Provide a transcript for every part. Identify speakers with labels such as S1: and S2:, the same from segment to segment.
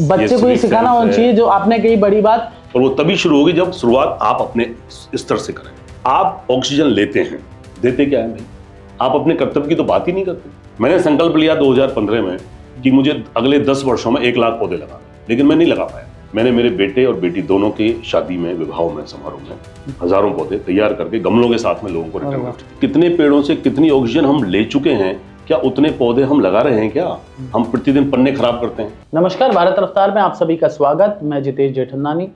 S1: बच्चे को ये सिखाना होना चाहिए जो आपने कही बड़ी बात।
S2: और वो तभी शुरू होगी जब शुरुआत आप अपने स्तर से करें। आप ऑक्सीजन लेते हैं, देते क्या है भाई? आप अपने कर्तव्य की तो बात ही नहीं करते। मैंने संकल्प लिया 2015 में कि मुझे अगले 10 वर्षों में 1 लाख पौधे लगाने, लेकिन मैं नहीं लगा पाया। मैंने मेरे बेटे और बेटी दोनों की शादी में, विवाहों में, समारोह में हजारों पौधे तैयार करके गमलों के साथ में लोगों को रिटर्न गिफ्ट किए। कितने पेड़ों से कितनी ऑक्सीजन हम ले चुके हैं, क्या उतने पौधे हम लगा रहे हैं? क्या हम प्रतिदिन पन्ने खराब करते हैं?
S1: नमस्कार, भारत रफ्तार में आप सभी का स्वागत। मैं जितेश जेठन्नानी।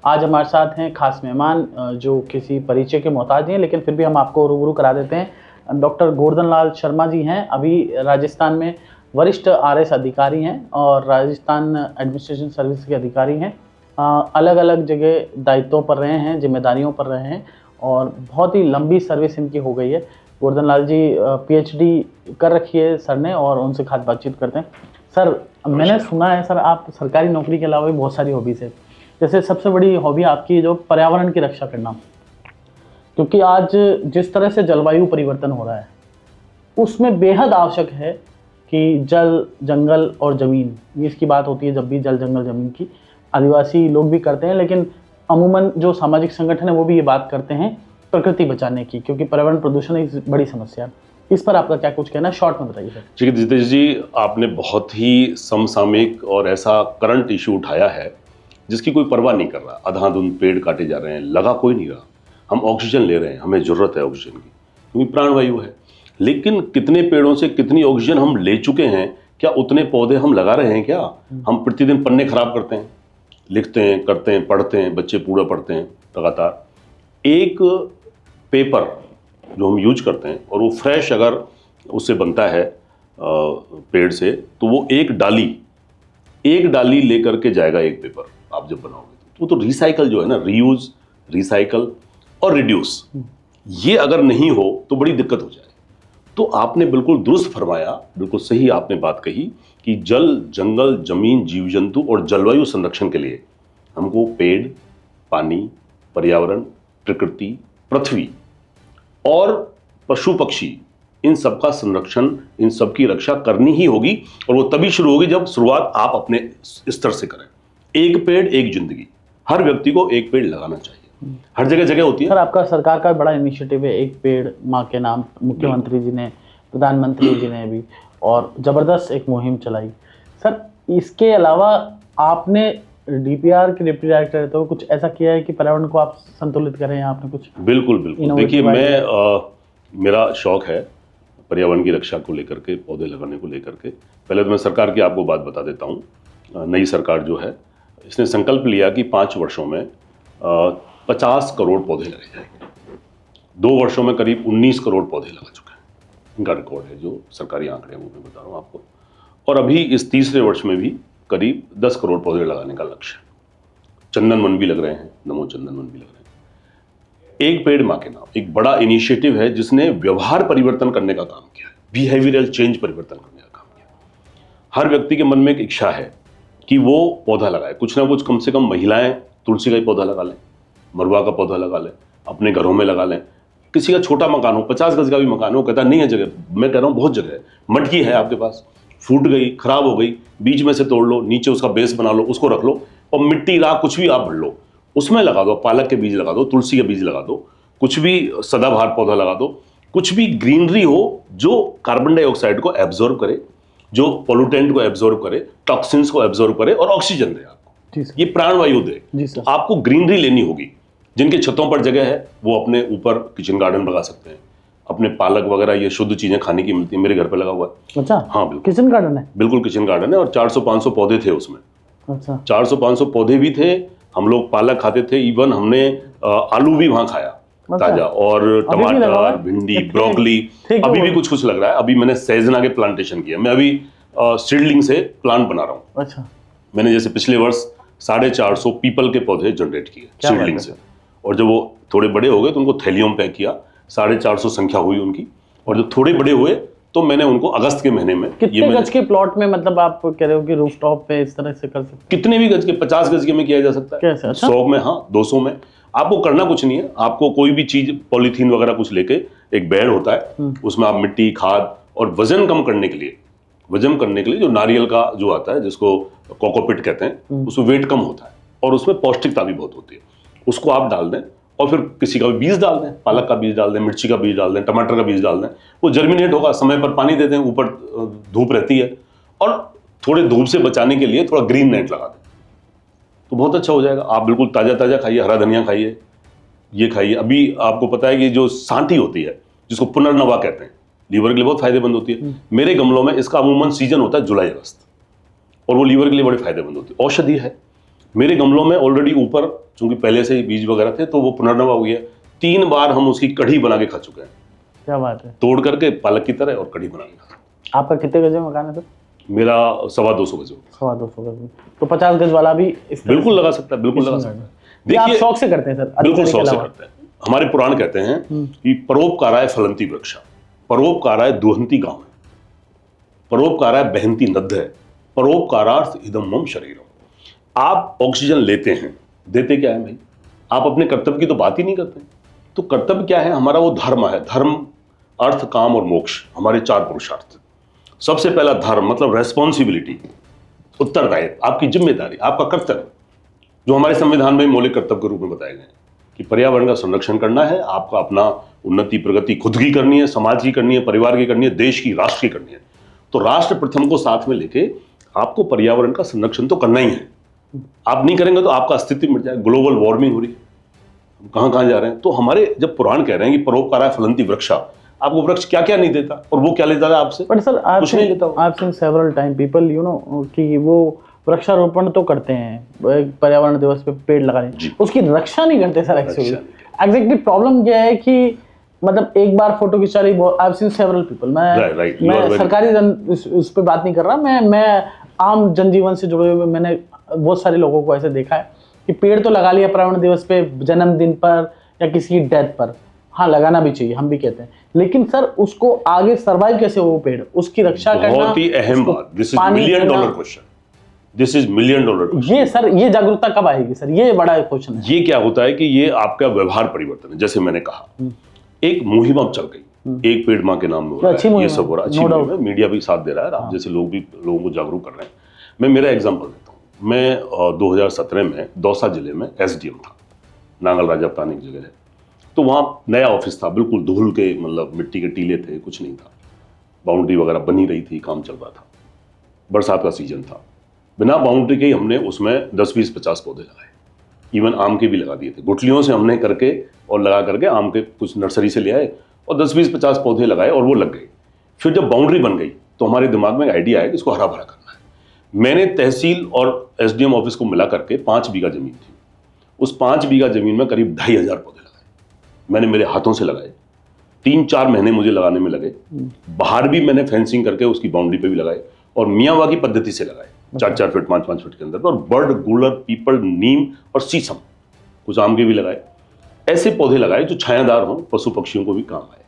S1: आज हमारे साथ हैं खास मेहमान जो किसी परिचय के मोहताज नहीं है, लेकिन फिर भी हम आपको रूबरू करा देते हैं। डॉक्टर गोवर्धन लाल शर्मा जी हैं। अभी राजस्थान में वरिष्ठ आरएस अधिकारी हैं और राजस्थान एडमिनिस्ट्रेशन सर्विस के अधिकारी हैं। अलग अलग जगह दायित्वों पर रहे हैं, जिम्मेदारियों पर रहे हैं और बहुत ही लंबी सर्विस इनकी हो गई है। गोवर्धन लाल जी पीएचडी कर रखी है सर ने और उनसे खास बातचीत करते हैं। सर, मैंने सुना है सर आप सरकारी नौकरी के अलावा भी बहुत सारी हॉबीज है, जैसे सबसे बड़ी हॉबी आपकी जो पर्यावरण की रक्षा करना, क्योंकि आज जिस तरह से जलवायु परिवर्तन हो रहा है उसमें बेहद आवश्यक है कि जल, जंगल और ज़मीन, ये इसकी बात होती है जब भी जल, जंगल, ज़मीन की। आदिवासी लोग भी करते हैं, लेकिन अमूमन जो सामाजिक संगठन है वो भी ये बात करते हैं प्रकृति बचाने की, क्योंकि पर्यावरण प्रदूषण एक बड़ी समस्या है। इस पर आपका क्या कुछ कहना है? शॉर्ट में बताइए सर।
S2: ठीक है जितेश जी, आपने बहुत ही समसामयिक और ऐसा करंट इशू उठाया है जिसकी कोई परवाह नहीं कर रहा। अंधाधुंध पेड़ काटे जा रहे हैं, लगा कोई नहीं रहा। हम ऑक्सीजन ले रहे हैं, हमें जरूरत है ऑक्सीजन की, क्योंकि प्राणवायु है। लेकिन कितने पेड़ों से कितनी ऑक्सीजन हम ले चुके हैं, क्या उतने पौधे हम लगा रहे हैं? क्या हम प्रतिदिन पन्ने खराब करते हैं, लिखते हैं, करते हैं, पढ़ते हैं, बच्चे पूरा पढ़ते हैं लगातार। एक पेपर जो हम यूज करते हैं और वो फ्रेश अगर उससे बनता है पेड़ से, तो वो एक डाली लेकर के जाएगा। एक पेपर आप जब बनाओगे तो रिसाइकल जो है ना, रीयूज, रिसाइकल और रिड्यूस, ये अगर नहीं हो तो बड़ी दिक्कत हो जाए। तो आपने बिल्कुल दुरुस्त फरमाया, बिल्कुल सही आपने बात कही कि जल, जंगल, जमीन, जीव जंतु और जलवायु संरक्षण के लिए हमको पेड़, पानी, पर्यावरण, प्रकृति, पृथ्वी और पशु पक्षी, इन सब का संरक्षण, इन सब की रक्षा करनी ही होगी। और वो तभी शुरू होगी जब शुरुआत आप अपने स्तर से करें। एक पेड़ एक जिंदगी, हर व्यक्ति को एक पेड़ लगाना चाहिए। हर जगह जगह होती है।
S1: सर, आपका सरकार का बड़ा इनिशिएटिव है एक पेड़ माँ के नाम, मुख्यमंत्री जी ने, प्रधानमंत्री जी ने भी, और जबरदस्त एक मुहिम चलाई। सर, इसके अलावा आपने डीपीआर के डिप्टी डायरेक्टर है, तो कुछ ऐसा किया है कि पर्यावरण को आप संतुलित करें? आपने कुछ?
S2: बिल्कुल बिल्कुल। देखिए, मेरा शौक है पर्यावरण की रक्षा को लेकर के, पौधे लगाने को लेकर के। पहले तो मैं सरकार की आपको बात बता देता हूँ। नई सरकार जो है, इसने संकल्प लिया कि 5 वर्षों में 50 करोड़ पौधे लगे जाएंगे। 2 वर्षों में करीब 19 करोड़ पौधे लगा चुके हैं। इनका रिकॉर्ड है, जो सरकारी आंकड़े हैं वो मैं बता रहा हूँ आपको। और अभी इस तीसरे वर्ष में भी करीब 10 करोड़ पौधे लगाने का लक्ष्य है। चंदन वन भी लग रहे हैं, नमो चंदन वन भी लग रहे हैं। एक पेड़ माँ के नाम एक बड़ा इनिशिएटिव है जिसने व्यवहार परिवर्तन करने का काम किया है, बिहेवियरल चेंज परिवर्तन करने का काम किया। हर व्यक्ति के मन में एक इच्छा है कि वो पौधा लगाए, कुछ ना कुछ। कम से कम महिलाएं तुलसी का ही पौधा लगा लें, मरुआ का पौधा लगा लें, अपने घरों में लगा लें। किसी का छोटा मकान हो, 50 गज का भी मकान हो, कहता नहीं है जगह, मैं कह रहा हूँ बहुत जगह है। मटकी है आपके पास, फूट गई, खराब हो गई, बीच में से तोड़ लो, नीचे उसका बेस बना लो, उसको रख लो, और मिट्टी, राख, कुछ भी आप भर लो, उसमें लगा दो। पालक के बीज लगा दो, तुलसी के बीज लगा दो, कुछ भी सदाबहार पौधा लगा दो। कुछ भी ग्रीनरी हो जो कार्बन डाइऑक्साइड को एब्जॉर्ब करे, जो पोल्यूटेंट को एब्जॉर्ब करे, टॉक्सिन्स को एब्जॉर्ब करे और ऑक्सीजन दे आपको, ये प्राणवायु दे। आपको ग्रीनरी लेनी होगी। जिनके छतों पर जगह है वो अपने ऊपर किचन गार्डन लगा सकते हैं। अपने पालक वगैरह, ये शुद्ध चीजें खाने की मिलती है, मेरे घर पे लगा हुआ है।
S1: अच्छा,
S2: हाँ बिल्कुल,
S1: किचन गार्डन है। बिल्कुल
S2: किचन गार्डन है, और 400-500 पौधे थे उसमें।
S1: अच्छा,
S2: 400-500 पौधे भी थे। हम लोग पालक खाते थे, इवन हमने आलू भी वहां खाया ताजा, और टमाटर, भिंडी, ब्रोकली, अभी भी कुछ कुछ लग रहा है। अभी मैंने सहजना के प्लांटेशन किया। मैं अभी सीडलिंग से प्लांट बना रहा हूँ।
S1: अच्छा,
S2: मैंने जैसे पिछले वर्ष 450 पीपल के पौधे जनरेट किए सीडलिंग से, और जब वो थोड़े बड़े हो गए तो उनको थैलियों में पैक किया। 450 संख्या हुई उनकी, और जब थोड़े बड़े हुए तो मैंने उनको अगस्त के महीने में।
S1: कितने गज के प्लॉट में, मतलब आप कह रहे हो कि रूफटॉप पे इस तरह से कर सकते?
S2: कितने भी गज के, 50 गज के में किया जा सकता है।
S1: कैसे?
S2: 100 में, हाँ 200 में। आपको करना कुछ नहीं है। आपको कोई भी चीज, पॉलीथीन वगैरह कुछ लेके, एक बेड होता है, उसमें आप मिट्टी, खाद और वजन कम करने के लिए वजन करने के लिए जो नारियल का जो आता है, जिसको कोकोपिट कहते हैं, उसमें वेट कम होता है और उसमें पौष्टिकता भी बहुत होती है। उसको आप डाल दें और फिर किसी का भी बीज डाल दें, पालक का बीज डाल दें, मिर्ची का बीज डाल दें, टमाटर का बीज डाल दें, वो जर्मिनेट होगा। समय पर पानी दे दें, ऊपर धूप रहती है, और थोड़े धूप से बचाने के लिए थोड़ा ग्रीन नेट लगा दें तो बहुत अच्छा हो जाएगा। आप बिल्कुल ताज़ा ताज़ा खाइए, हरा धनिया खाइए, ये खाइए। अभी आपको पता है कि जो सांठी होती है, जिसको पुनर्नवा कहते हैं, लीवर के लिए बहुत फायदेमंद होती है। मेरे गमलों में इसका अमूमन सीजन होता है जुलाई अगस्त, और वो लीवर के लिए बड़ी फायदेमंद होती है, औषधि है। मेरे गमलों में ऑलरेडी ऊपर चूंकि पहले से ही बीज वगैरह थे, तो वो पुनर्नवा हुई है। 3 बार हम उसकी कढ़ी बना के खा चुके हैं।
S1: क्या बात है।
S2: तोड़ करके पालक की तरह और कढ़ी बना के खा।
S1: आपका कितने गज में मकान है सर?
S2: मेरा 225 गज।
S1: 225 गज में, तो 50 गज वाला भी इस तरह
S2: बिल्कुल लगा सकता है, बिल्कुल लगा सकता है।
S1: देखिए, आप
S2: देखिए,
S1: शौक से करते हैं सर?
S2: बिल्कुल शौक से करते हैं। हमारे पुराण कहते हैं कि परोपकाराय फलंती वृक्षा, परोपकाराय दुहंती गांव, परोपकाराय बहंती नद्य है, परोपकारार्थ इदम मम शरीरम। आप ऑक्सीजन लेते हैं, देते क्या है भाई? आप अपने कर्तव्य की तो बात ही नहीं करते। तो कर्तव्य क्या है हमारा? वो धर्म है। धर्म, अर्थ, काम और मोक्ष, हमारे 4 पुरुषार्थ। सबसे पहला धर्म मतलब रेस्पॉन्सिबिलिटी, उत्तरदायित्व, आपकी जिम्मेदारी, आपका कर्तव्य, जो हमारे संविधान में मौलिक कर्तव्य के रूप में बताए गए हैं कि पर्यावरण का संरक्षण करना है। आपका अपना उन्नति प्रगति खुद की करनी है, समाज की करनी है, परिवार की करनी है, देश की, राष्ट्र की करनी है। तो राष्ट्र प्रथम को साथ में लेके आपको पर्यावरण का संरक्षण तो करना ही है। आप नहीं करेंगे तो आपका अस्तित्व मिट जाएगा। ग्लोबल वार्मिंग हो रही है, हम कहाँ कहाँ जा रहे हैं। तो हमारे जब पुराण कह रहे हैं कि परोपकाराय फलंती वृक्षा, आपको वृक्ष क्या क्या नहीं देता और वो क्या लेता है आपसे?
S1: बट सर,
S2: कुछ नहीं लेता।
S1: I've seen several time people, you know, कि वो वृक्षारोपण तो करते हैं, पर्यावरण दिवस पे पेड़ लगाने, उसकी रक्षा नहीं करते सर। एक्चुअली एग्जैक्टली प्रॉब्लम क्या है कि मतलब एक बार फोटो खिंचा ली, I've seen several people, मैं सरकारी उस पर बात नहीं कर रहा, मैं आम जनजीवन से जुड़े हुए मैंने बहुत सारे लोगों को ऐसे देखा है कि पेड़ तो लगा लिया पर्यावरण दिवस पे, जन्मदिन पर या किसी की डेथ पर, हाँ लगाना भी चाहिए, हम भी कहते हैं, लेकिन सर उसको आगे सर्वाइव कैसे हो वो पेड़, उसकी रक्षा करना
S2: बहुत ही अहम बात। This is $1 million question, this is $1 million question.
S1: ये सर, ये जागरूकता कब आएगी सर? ये बड़ा क्वेश्चन है।
S2: ये क्या होता है कि ये आपका व्यवहार परिवर्तन है। जैसे मैंने कहा, एक मुहिम अब चल गई, एक पेड़ मां के नाम में हो रहा है, ये सब हो रहा है, अच्छी मुहिम है, मीडिया भी साथ दे रहा है, आप जैसे लोग भी लोगों को जागरूक कर रहे हैं। मैं मेरा एग्जांपल देता हूँ। मैं 2017 में दौसा जिले में SDM था, नांगल राजाप्तान एक जगह है। तो वहाँ नया ऑफिस था, बिल्कुल धूल के, मतलब मिट्टी के टीले थे, कुछ नहीं था, बाउंड्री वगैरह बनी रही थी, काम चल रहा था, बरसात का सीजन था। बिना बाउंड्री के ही हमने उसमें 10, 20, 50 पौधे लगाए, इवन आम के भी लगा दिए थे। गुठलियों से हमने करके और लगा करके आम के कुछ नर्सरी से ले आए और 10, 20, 50 पौधे लगाए और वो लग गए। फिर जब बाउंड्री बन गई तो हमारे दिमाग में एक आइडिया आया कि इसको हरा भरा करना है। मैंने तहसील और SDM ऑफिस को मिला करके 5 बीघा जमीन थी, उस 5 बीघा जमीन में करीब 2,500 पौधे लगाए। मैंने मेरे हाथों से लगाए, 3-4 महीने मुझे लगाने में लगे। बाहर भी मैंने फेंसिंग करके उसकी बाउंड्री पे भी लगाए और मियावाकी पद्धति से लगाए, 4-4 फीट 5-5 फीट के अंदर। और बर्ड, गूलर, पीपल, नीम और शीशम, कुछ आम के भी लगाए। ऐसे पौधे लगाए जो छायादार हों, पशु पक्षियों को भी काम आए।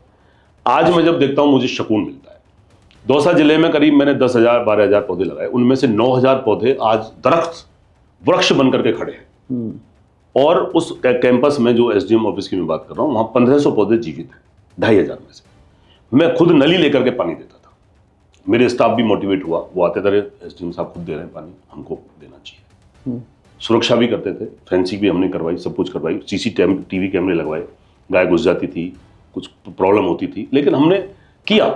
S2: आज मैं जब देखता हूं मुझे सुकून मिलता है। दौसा जिले में करीब मैंने 10,000-12,000 पौधे लगाए, उनमें से 9,000 पौधे आज दरख्त, वृक्ष बन करके खड़े हैं। और उस कैंपस में जो SDM ऑफिस की मैं बात कर रहा हूँ, वहाँ 1500 पौधे जीवित हैं 2,500 में से। मैं खुद नली लेकर के पानी देता था, मेरे स्टाफ भी मोटिवेट हुआ, वो आते थे, SDM साहब खुद दे रहे हैं पानी, हमको देना चाहिए। सुरक्षा भी करते थे, फेंसिंग भी हमने करवाई, सब कुछ करवाई, CCTV कैमरे लगवाए, गाय घुस जाती थी, कुछ प्रॉब्लम होती थी, लेकिन हमने किया।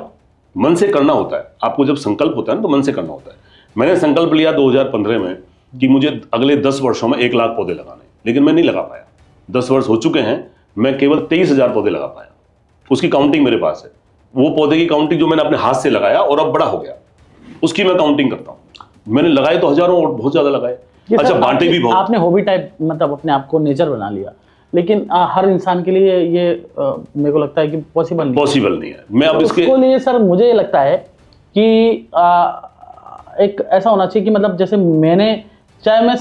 S2: मन से करना होता है, आपको जब संकल्प होता है ना तो मन से करना होता है। मैंने संकल्प लिया 2015 में कि मुझे अगले 10 वर्षों में 1 लाख पौधे लगाने, लेकिन मैं नहीं लगा पाया। 10 वर्ष हो चुके हैं, मैं केवल 23,000 पौधे लगा पाया। उसकी काउंटिंग मेरे पास है, वो पौधे की काउंटिंग जो मैंने अपने हाथ से लगाया और अब बड़ा हो गया, उसकी मैं काउंटिंग करता हूँ। मैंने लगाए तो हजारों और बहुत ज्यादा लगाए। अच्छा, बांटे भी बहुत।
S1: आपने हॉबी टाइप मतलब अपने आप को नेचर बना लिया, लेकिन हर इंसान के लिए ये मेरे को लगता है कि पॉसिबल
S2: नहीं है। मैं अब इसके
S1: लिए सर मुझे लगता है कि एक ऐसा होना चाहिए कि मतलब जैसे मैंने, चाहे मैं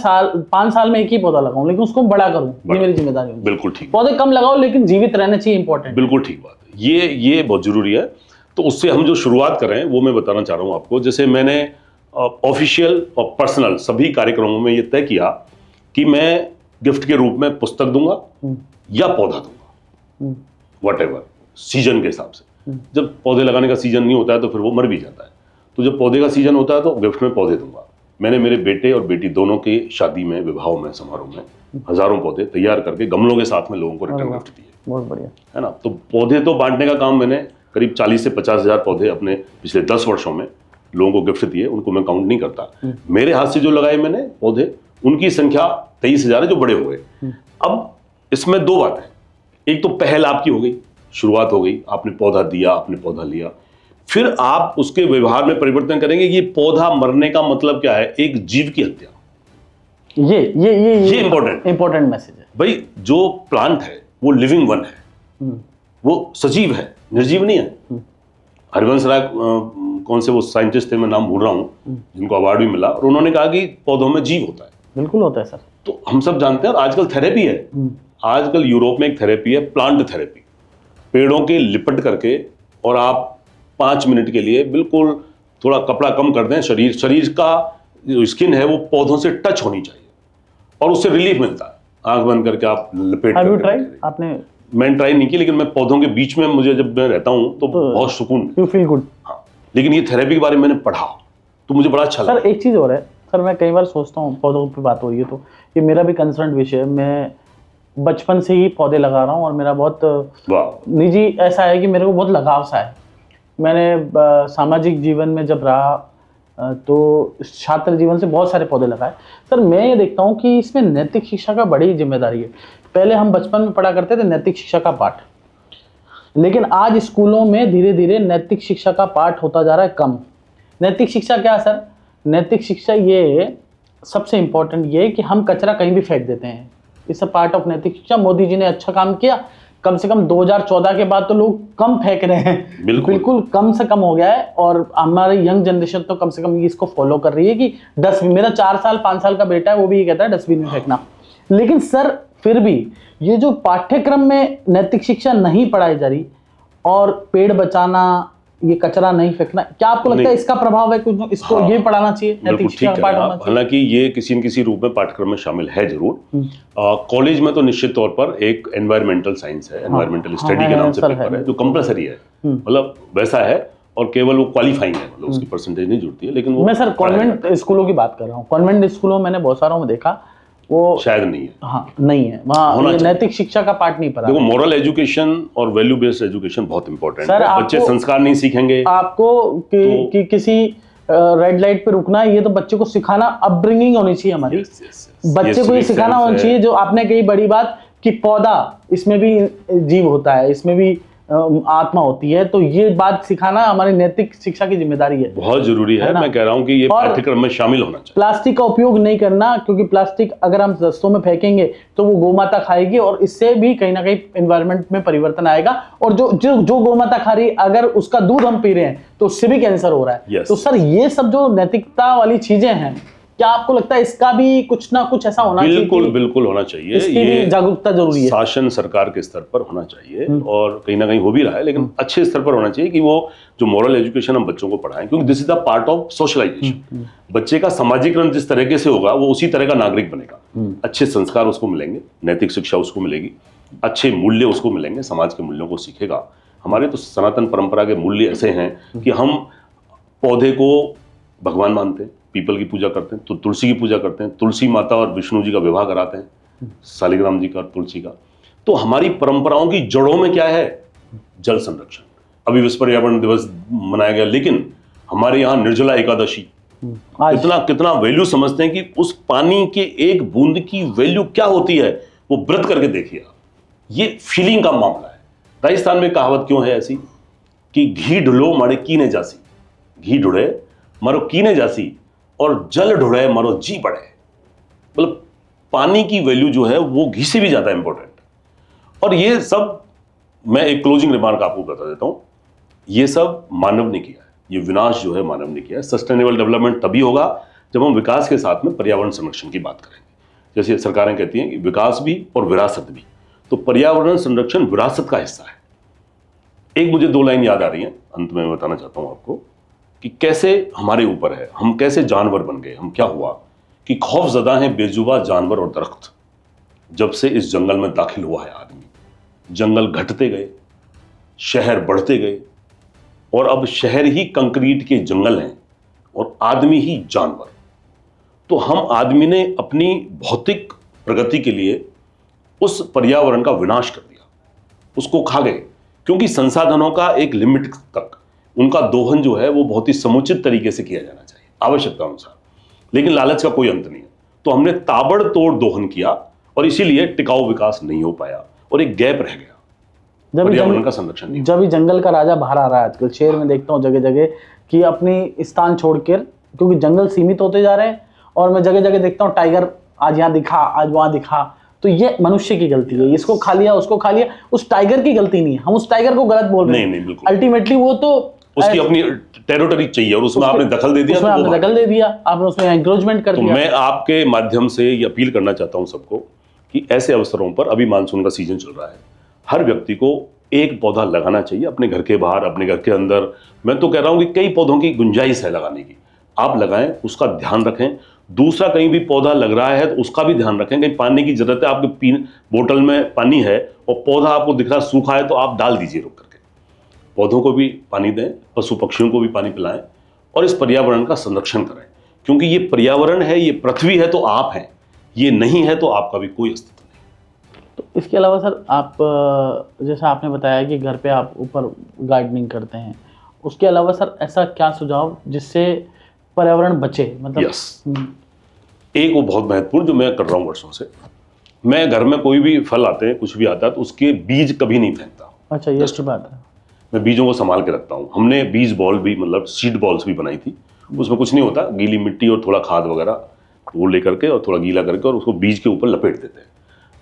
S1: 5 साल में एक ही पौधा लगाऊं, लेकिन उसको बड़ा करूं, ये मेरी जिम्मेदारी है।
S2: बिल्कुल ठीक।
S1: पौधे कम लगाओ लेकिन जीवित रहना चाहिए, इंपॉर्टेंट।
S2: बिल्कुल ठीक बात है, ये बहुत जरूरी है। तो उससे हम जो शुरुआत कर रहे हैं वो मैं बताना चाह रहा हूं आपको। जैसे मैंने ऑफिशियल और पर्सनल सभी कार्यक्रमों में ये तय किया कि मैं गिफ्ट के रूप में पुस्तक दूंगा या पौधा दूंगा, व्हाटएवर सीजन के हिसाब से। जब पौधे लगाने का सीजन नहीं होता है तो फिर वो मर भी जाता है। तो जब पौधे का सीजन होता है तो गिफ्ट में पौधे दूंगा। मैंने मेरे बेटे और बेटी दोनों की शादी में, विवाहों में, समारोह में हजारों पौधे तैयार करके गमलों के साथ में लोगों को रिटर्न गिफ्ट दिए।
S1: बहुत बढ़िया
S2: है ना। तो पौधे तो बांटने का काम मैंने करीब 40 से 50 हजार पौधे अपने पिछले 10 वर्षों में लोगों को गिफ्ट दिए। उनको मैं काउंट नहीं करता। मेरे हाथ से जो लगाए मैंने पौधे, उनकी संख्या 23,000 है जो बड़े हो गए। अब इसमें दो बातें, एक तो पहल आपकी हो गई, शुरुआत हो गई, आपने पौधा दिया, आपने पौधा लिया, फिर आप उसके व्यवहार में परिवर्तन करेंगे। ये पौधा मरने का मतलब क्या है? एक जीव की हत्या। ये इंपॉर्टेंट
S1: मैसेज है
S2: भाई। जो प्लांट है वो लिविंग वन है, वो सजीव है, निर्जीव नहीं है। हरिवंश राय कौन से वो साइंटिस्ट थे, मैं नाम भूल रहा हूं, जिनको अवार्ड भी मिला, और उन्होंने कहा कि पौधों में जीव होता है।
S1: बिल्कुल होता है सर। तो
S2: हम सब जानते हैं, और आजकल थेरेपी है। आजकल यूरोप में एक थेरेपी है, प्लांट थेरेपी। पेड़ों के लिपट करके और आप 5 मिनट के लिए बिल्कुल थोड़ा कपड़ा कम कर दें, शरीर का जो स्किन है वो पौधों से टच होनी चाहिए और उससे रिलीफ मिलता है। आंख बंद करके आप लपेट
S1: आपने?
S2: मैंने ट्राई नहीं की, लेकिन मैं पौधों के बीच में, मुझे जब मैं रहता हूं तो बहुत सुकून,
S1: यू फील गुड।
S2: हाँ, लेकिन ये थेरेपी के बारे में मैंने पढ़ा तो मुझे बड़ा अच्छा लगा।
S1: सर एक चीज और है सर, मैं कई बार सोचता हूँ, पौधों पे बात हो रही है तो ये मेरा भी कंसर्न विषय है। मैं बचपन से ही पौधे लगा रहा हूँ और मेरा बहुत निजी ऐसा है कि मेरे को बहुत लगाव सा है। मैंने सामाजिक जीवन में जब रहा तो छात्र जीवन से बहुत सारे पौधे लगाए। सर मैं ये देखता हूँ कि इसमें नैतिक शिक्षा का बड़ी जिम्मेदारी है। पहले हम बचपन में पढ़ा करते थे नैतिक शिक्षा का पाठ, लेकिन आज स्कूलों में धीरे धीरे नैतिक शिक्षा का पाठ होता जा रहा है कम। नैतिक शिक्षा क्या सर? नैतिक शिक्षा ये सबसे इम्पोर्टेंट ये है कि हम कचरा कहीं भी फेंक देते हैं। इट्स अ पार्ट ऑफ नैतिक शिक्षा। मोदी जी ने अच्छा काम किया, कम से कम 2014 के बाद तो लोग कम फेंक रहे हैं, बिल्कुल कम से कम हो गया है। और हमारी यंग जनरेशन तो कम से कम इसको फॉलो कर रही है कि डस्टबिन, मेरा 4 साल 5 साल का बेटा है वो भी ये कहता है डस्टबिन में फेंकना। लेकिन सर फिर भी ये जो पाठ्यक्रम में नैतिक शिक्षा नहीं पढ़ाई जा रही और पेड़ बचाना, ये कचरा नहीं फेंकना, क्या आपको लगता है इसका प्रभाव है कुछ? इसको ये पढ़ाना चाहिए, नैतिक शिक्षा का पाठ होना चाहिए।
S2: हालांकि ये किसी न किसी रूप में पाठ्यक्रम में शामिल है जरूर। कॉलेज में तो निश्चित तौर पर एक एनवायरमेंटल साइंस है, एनवायरमेंटल स्टडी के नाम से पेपर है जो कंपलसरी है, मतलब वैसा है, और केवल वो क्वालिफाइंग है, मतलब उसकी परसेंटेज नहीं जुड़ती है। लेकिन वो
S1: मैं सर कॉन्वेंट स्कूलों की बात कर रहा हूँ। कॉन्वेंट स्कूलों में मैंने बहुत सारों में देखा, वो
S2: शायद नहीं है।
S1: हाँ नहीं है, वहाँ नैतिक शिक्षा का पाठ नहीं पढ़ा।
S2: देखो, मोरल एजुकेशन और वैल्यू बेस्ड एजुकेशन बहुत इंपॉर्टेंट है। बच्चे संस्कार नहीं सीखेंगे
S1: आपको कि किसी रेड लाइट पे रुकना है, ये तो बच्चे को सिखाना, अपब्रिंगिंग होनी चाहिए हमारी। बच्चे को ये सिखाना होना चाहिए, जो आपने कही बड़ी बात कि पौधा, इसमें भी जीव होता है, इसमें भी आत्मा होती है, तो ये बात सिखाना हमारी नैतिक शिक्षा की जिम्मेदारी है,
S2: बहुत जरूरी है। मैं कह रहा हूं कि ये पाठ्यक्रम में शामिल होना चाहिए।
S1: प्लास्टिक का उपयोग नहीं करना, क्योंकि प्लास्टिक अगर हम रस्तों में फेंकेंगे तो वो गोमाता खाएगी और इससे भी कहीं ना कहीं एनवायरनमेंट में परिवर्तन आएगा। और जो गोमाता खा रही, अगर उसका दूध हम पी रहे हैं तो उससे भी कैंसर हो रहा है। तो सर ये सब जो नैतिकता वाली चीजें हैं, क्या आपको लगता है इसका भी कुछ ना कुछ ऐसा होना चाहिए?
S2: बिल्कुल होना चाहिए।
S1: ये जागरूकता जरूरी है,
S2: शासन सरकार के स्तर पर होना चाहिए, और कहीं ना कहीं हो भी रहा है, लेकिन अच्छे स्तर पर होना चाहिए कि वो जो मॉरल एजुकेशन हम बच्चों को पढ़ाएं, क्योंकि this is the part of socialisation. बच्चे का समाजीकरण जिस तरीके से होगा वो उसी तरह का नागरिक बनेगा। अच्छे संस्कार उसको मिलेंगे, नैतिक शिक्षा उसको मिलेगी, अच्छे मूल्य उसको मिलेंगे, समाज के मूल्यों को सीखेगा। हमारे तो सनातन परंपरा के मूल्य ऐसे हैं कि हम पौधे को भगवान मानते हैं, पीपल की पूजा करते हैं, तो तुलसी की पूजा करते हैं, तुलसी माता और विष्णु जी का विवाह कराते हैं, शालिग्राम जी का और तुलसी का। तो हमारी परंपराओं की जड़ों में क्या है? जल संरक्षण। अभी विश्व पर्यावरण दिवस मनाया गया, लेकिन हमारे यहाँ निर्जला एकादशी, कितना वैल्यू समझते हैं कि उस पानी के एक बूंद की वैल्यू क्या होती है, वो व्रत करके देखिए। ये फीलिंग का मामला है। राजस्थान में कहावत क्यों है ऐसी कि घी ढुलो मारे कीने जासी, घी ढुड़े मारो कीने जासी, और जल ढुड़े मारो जी बढ़े। मतलब पानी की वैल्यू जो है वो घी से भी ज्यादा इंपॉर्टेंट है। और ये सब, मैं एक क्लोजिंग रिमार्क आपको बता देता हूं, ये सब मानव ने किया है। ये विनाश जो है मानव ने किया है। सस्टेनेबल डेवलपमेंट तभी होगा जब हम विकास के साथ में पर्यावरण संरक्षण की बात करेंगे। जैसे सरकारें कहती हैं कि विकास भी और विरासत भी, तो पर्यावरण संरक्षण विरासत का हिस्सा है। एक मुझे 2 लाइन याद आ रही है, अंत में बताना चाहता हूं आपको कि कैसे हमारे ऊपर है, हम कैसे जानवर बन गए। हम क्या हुआ कि खौफजदा हैं बेजुबा जानवर और दरख्त, जब से इस जंगल में दाखिल हुआ है आदमी। जंगल घटते गए, शहर बढ़ते गए, और अब शहर ही कंक्रीट के जंगल हैं, और आदमी ही जानवर। तो हम आदमी ने अपनी भौतिक प्रगति के लिए उस पर्यावरण का विनाश कर दिया, उसको खा गए, क्योंकि संसाधनों का एक लिमिट तक उनका दोहन जो है वो बहुत ही समुचित तरीके से किया जाना चाहिए आवश्यकता अनुसार, लेकिन लालच का कोई अंत नहीं है। तो हमने ताबड़तोड़ दोहन किया और इसीलिए टिकाऊ विकास नहीं हो पाया और एक गैप रह गया, पर्यावरण का संरक्षण नहीं।
S1: जब ही जंगल का राजा बाहर आ रहा है आजकल, शहर में देखता हूँ जगह जगह कि अपनी स्थान छोड़कर, क्योंकि जंगल सीमित होते जा रहे हैं, और मैं जगह जगह देखता हूँ टाइगर आज यहाँ दिखा, आज वहां दिखा। तो ये मनुष्य की गलती है, इसको खा लिया, उसको खा लिया, उस टाइगर की गलती नहीं है। हम उस टाइगर को गलत बोल रहे हैं।
S2: नहीं, बिल्कुल।
S1: अल्टीमेटली वो तो
S2: उसकी अपनी टेरिटरी चाहिए और उसमें आपने दखल दे दिया,
S1: उसमें आपने दखल दे दिया, आपने उसमें एंक्रोचमेंट कर
S2: तो
S1: दिया।
S2: मैं आपके माध्यम से ये अपील करना चाहता हूं सबको कि ऐसे अवसरों पर, अभी मानसून का सीजन चल रहा है, हर व्यक्ति को एक पौधा लगाना चाहिए, अपने घर के बाहर, अपने घर के अंदर। मैं तो कह रहा हूं कि कई पौधों की गुंजाइश है लगाने की, आप लगाएं, उसका ध्यान रखें। दूसरा, कहीं भी पौधा लग रहा है तो उसका भी ध्यान रखें, कहीं पानी की जरूरत है, आपके बोतल में पानी है और पौधा आपको दिख रहा सूखा है, तो आप डाल दीजिए रुक करके। पौधों को भी पानी दें, पशु पक्षियों को भी पानी पिलाएं और इस पर्यावरण का संरक्षण करें, क्योंकि ये पर्यावरण है, ये पृथ्वी है तो आप हैं, ये नहीं है तो आपका भी कोई अस्तित्व नहीं।
S1: तो इसके अलावा सर, आप जैसा आपने बताया कि घर पे आप ऊपर गार्डनिंग करते हैं, उसके अलावा सर ऐसा क्या सुझाव जिससे पर्यावरण बचे, मतलब?
S2: यस, एक वो बहुत महत्वपूर्ण जो मैं कर रहा हूँ वर्षों से, मैं घर में कोई भी फल आते हैं, कुछ भी आता है, तो उसके बीज कभी नहीं फेंकता।
S1: अच्छा, ये अच्छी बात है।
S2: मैं बीजों को संभाल के रखता हूँ। हमने बीज बॉल भी, मतलब सीड बॉल्स भी बनाई थी, उसमें कुछ नहीं होता, गीली मिट्टी और थोड़ा खाद वगैरह वो लेकर के और थोड़ा गीला करके और उसको बीज के ऊपर लपेट देते हैं।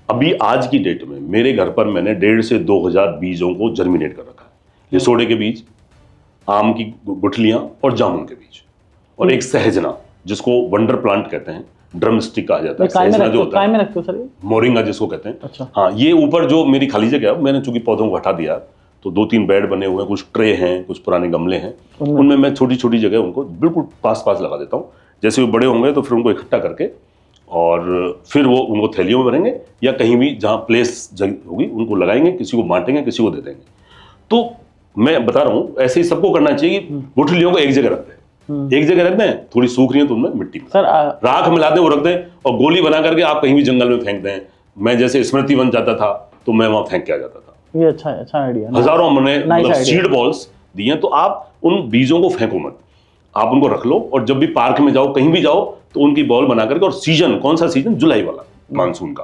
S2: अभी आज की डेट में मेरे घर पर मैंने 1,500 से 2,000 बीजों को जर्मिनेट कर रखा है। ये सोडे के बीज, आम की गुठलियां और जामुन के बीज, और एक सहजना जिसको वंडर प्लांट कहते हैं, ड्रम स्टिक कहा जाता है, सहजना जो होता है,
S1: रखते हो सर?
S2: मोरिंगा जिसको कहते हैं।
S1: अच्छा।
S2: हाँ, ये ऊपर जो मेरी खाली जगह है, मैंने चूंकि पौधों को हटा दिया, तो 2-3 बेड बने हुए हैं, कुछ ट्रे हैं, कुछ पुराने गमले हैं, उनमें मैं छोटी छोटी जगह उनको बिल्कुल पास पास लगा देता हूँ। जैसे वो बड़े होंगे तो फिर उनको इकट्ठा करके और फिर वो उनको थैलियों में भरेंगे या कहीं भी जहाँ प्लेस जगह होगी उनको लगाएंगे, किसी को बांटेंगे, किसी को दे देंगे। तो मैं बता रहा हूँ, ऐसे ही सबको करना चाहिए कि गुठलियों को एक जगह रखते हैं, एक जगह रख दें, थोड़ी सूख रही है तो उनमें मिट्टी में
S1: सर
S2: राख मिला दें, वो रख दें, और गोली बना करके आप कहीं भी जंगल में फेंक दें। मैं जैसे स्मृति वन जाता था तो मैं वहां फेंक के आ जाता था।
S1: ये अच्छा आइडिया।
S2: हजारों हमने मतलब सीड बॉल्स दिए, तो आप उन बीजों को फेंको मत, आप उनको रख लो, और जब भी पार्क में जाओ, कहीं भी जाओ, तो उनकी बॉल बना करके, और सीजन कौन सा सीजन, जुलाई वाला, मानसून का,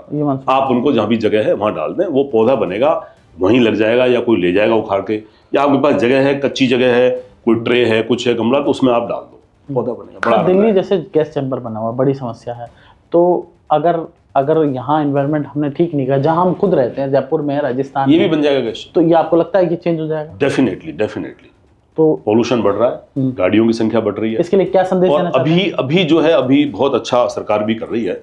S2: आप उनको जहां भी जगह है वहां डाल दें, वो पौधा बनेगा, वहीं लग जाएगा, या कोई ले जाएगा उखाड़ के, या आपके पास जगह है, कच्ची जगह है, कोई ट्रे है, कुछ है गमला, तो उसमें आप डाल दो, पौधा बनेगा बड़ा।
S1: दिल्ली जैसे गैस चैम्बर बना हुआ बड़ी समस्या है, तो अगर यहाँ एनवायरनमेंट हमने ठीक नहीं किया, जहाँ हम खुद रहते हैं, जयपुर में, राजस्थान,
S2: ये भी बन जाएगा गैस,
S1: तो ये आपको लगता है कि चेंज हो जाएगा?
S2: डेफिनेटली।
S1: तो
S2: पॉल्यूशन बढ़ रहा है, गाड़ियों की संख्या बढ़ रही है,
S1: इसके लिए क्या संदेश देना चाहते हैं?
S2: अभी जो है, अभी बहुत अच्छा सरकार भी कर रही है,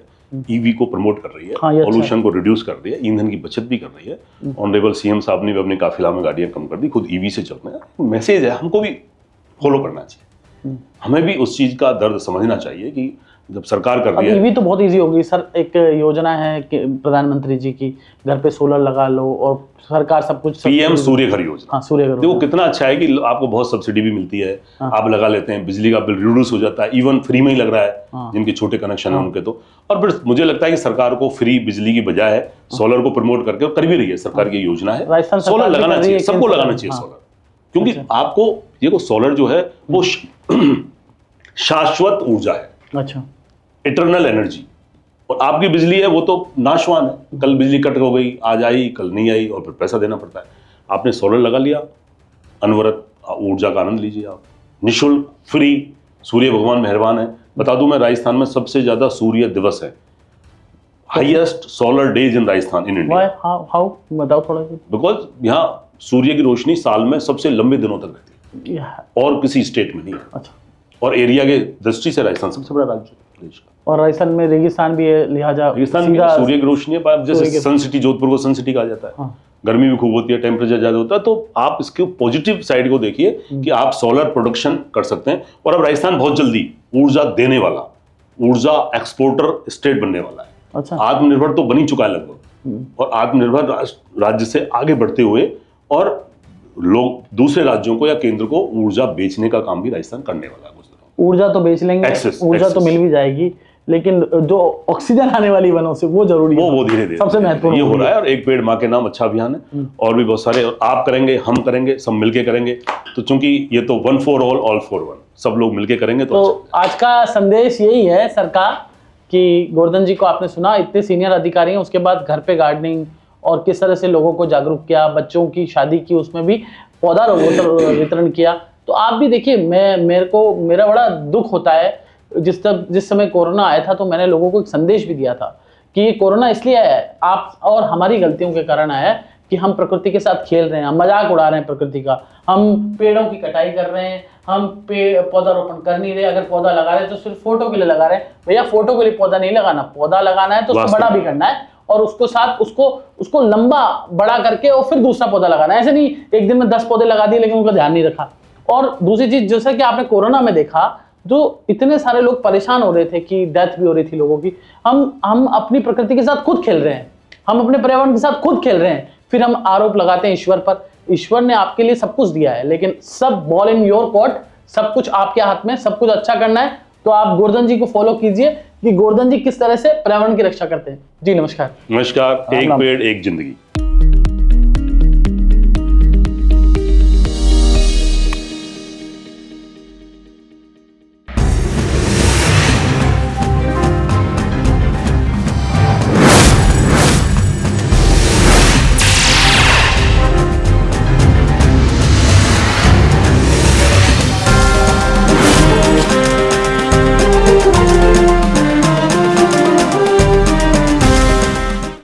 S2: ईवी को प्रमोट कर रही है,
S1: हाँ,
S2: पॉल्यूशन को रिड्यूस कर रही है, ईंधन की बचत भी कर रही है। ऑनरेबल सीएम साहब ने भी अपने काफिला में गाड़ियां कम कर दी, खुद ईवी से चलते हैं। मैसेज है, हमको भी फॉलो करना चाहिए, हमें भी उस चीज का दर्द समझना चाहिए कि जब सरकार कर रही है।
S1: ईवी तो बहुत इजी होगी सर, एक योजना है कि प्रधानमंत्री जी की, घर पे सोलर लगा लो और सरकार सब कुछ,
S2: पीएम सूर्य घर योजना।
S1: हाँ, सूर्य घर।
S2: देखो कितना अच्छा है कि आपको बहुत सब्सिडी भी मिलती है, आप लगा लेते हैं, बिजली का बिल रिड्यूस हो जाता है, इवन फ्री में ही लग रहा है, जिनके छोटे कनेक्शन है उनके तो। और फिर मुझे लगता है कि सरकार को फ्री बिजली की बजाय सोलर को प्रमोट करके, कर भी रही है सरकार की योजना है, सोलर लगाना चाहिए, सबको लगाना चाहिए सोलर, क्योंकि आपको देखो सोलर जो है वो शाश्वत ऊर्जा है।
S1: अच्छा,
S2: इटरनल एनर्जी, और आपकी बिजली है वो तो नाशवान है, कल बिजली कट हो गई, आज आई, कल नहीं आई, और फिर पैसा देना पड़ता है। आपने सोलर लगा लिया, अनवरत ऊर्जा का आनंद लीजिए आप, निःशुल्क, फ्री, सूर्य भगवान मेहरबान है। बता दूं मैं, राजस्थान में सबसे ज्यादा सूर्य दिवस है, highest solar days in Rajasthan, in India.
S1: How बताओ थोड़ा सा।
S2: बिकॉज यहाँ सूर्य की रोशनी साल में सबसे लंबे दिनों तक रहती है, और किसी स्टेट में नहीं है।
S1: अच्छा,
S2: और एरिया के दृष्टि से राजस्थान सबसे बड़ा राज्य है देश का,
S1: और राजस्थान में रेगिस्तान भी है, लिहाजा
S2: रेगिस्तान में सूर्य की रोशनी है। जैसे सन सिटी, जोधपुर को सन सिटी कहा जाता है। हाँ। गर्मी भी खूब होती है, टेम्परेचर ज्यादा होता है, तो आप इसके पॉजिटिव साइड को देखिए कि आप सोलर प्रोडक्शन कर सकते हैं। और अब राजस्थान बहुत जल्दी ऊर्जा देने वाला, ऊर्जा एक्सपोर्टर स्टेट बनने वाला है।
S1: अच्छा,
S2: आत्मनिर्भर तो बन ही चुका है लगभग, और आत्मनिर्भर राज्य से आगे बढ़ते हुए, और लोग दूसरे राज्यों को या केंद्र को ऊर्जा बेचने का काम भी राजस्थान करने वाला है कुछ दिनों
S1: ऊर्जा तो बेच लेंगे, ऊर्जा तो मिल भी जाएगी, लेकिन जो ऑक्सीजन आने वाली वनों से वो जरूरी है,
S2: वो धीरे धीरे
S1: सबसे महत्वपूर्ण
S2: ये हो रहा है। और एक पेड़ माँ के नाम अच्छा अभियान है, और भी बहुत सारे, और आप करेंगे, हम करेंगे, सब मिलके करेंगे। तो चूंकि ये तो one for all for one, सब लोग मिलके करेंगे तो
S1: आज का संदेश यही है सरकार कि गोवर्धन जी को आपने सुना, इतने सीनियर अधिकारी हैं, उसके बाद घर पे गार्डनिंग और किस तरह से लोगों को जागरूक किया, बच्चों की शादी की उसमें भी पौधा वितरण किया। तो आप भी देखिए, मेरा बड़ा दुख होता है, जिस समय कोरोना आया था तो मैंने लोगों को एक संदेश भी दिया था कि ये कोरोना इसलिए आया है, आप और हमारी गलतियों के कारण आया है कि हम प्रकृति के साथ खेल रहे हैं, हम मजाक उड़ा रहे हैं प्रकृति का, हम पेड़ों की कटाई कर रहे हैं, हम पौधारोपन कर नहीं रहे, अगर पौधा लगा रहे हैं तो सिर्फ फोटो के लिए लगा रहे हैं। भैया फोटो के लिए पौधा नहीं लगाना, पौधा लगाना है तो उसको बड़ा भी करना है, और उसको लंबा बड़ा करके और फिर दूसरा पौधा लगाना है। ऐसे नहीं एक दिन में 10 पौधे लगा दिए लेकिन उनका ध्यान नहीं रखा। और दूसरी चीज, जैसा कि आपने कोरोना में देखा, जो इतने सारे लोग परेशान हो रहे थे कि डेथ भी हो रही थी लोगों की, हम अपनी प्रकृति के साथ खुद खेल रहे हैं, हम अपने पर्यावरण के साथ खुद खेल रहे हैं, फिर हम आरोप लगाते हैं ईश्वर पर। ईश्वर ने आपके लिए सब कुछ दिया है, लेकिन सब बॉल इन योर कोर्ट, सब कुछ आपके हाथ में, सब कुछ अच्छा करना है। तो आप गोवर्धन जी को फॉलो कीजिए कि गोवर्धन जी किस तरह से पर्यावरण की रक्षा करते हैं। जी नमस्कार।
S2: नमस्कार। एक पेड़ एक जिंदगी।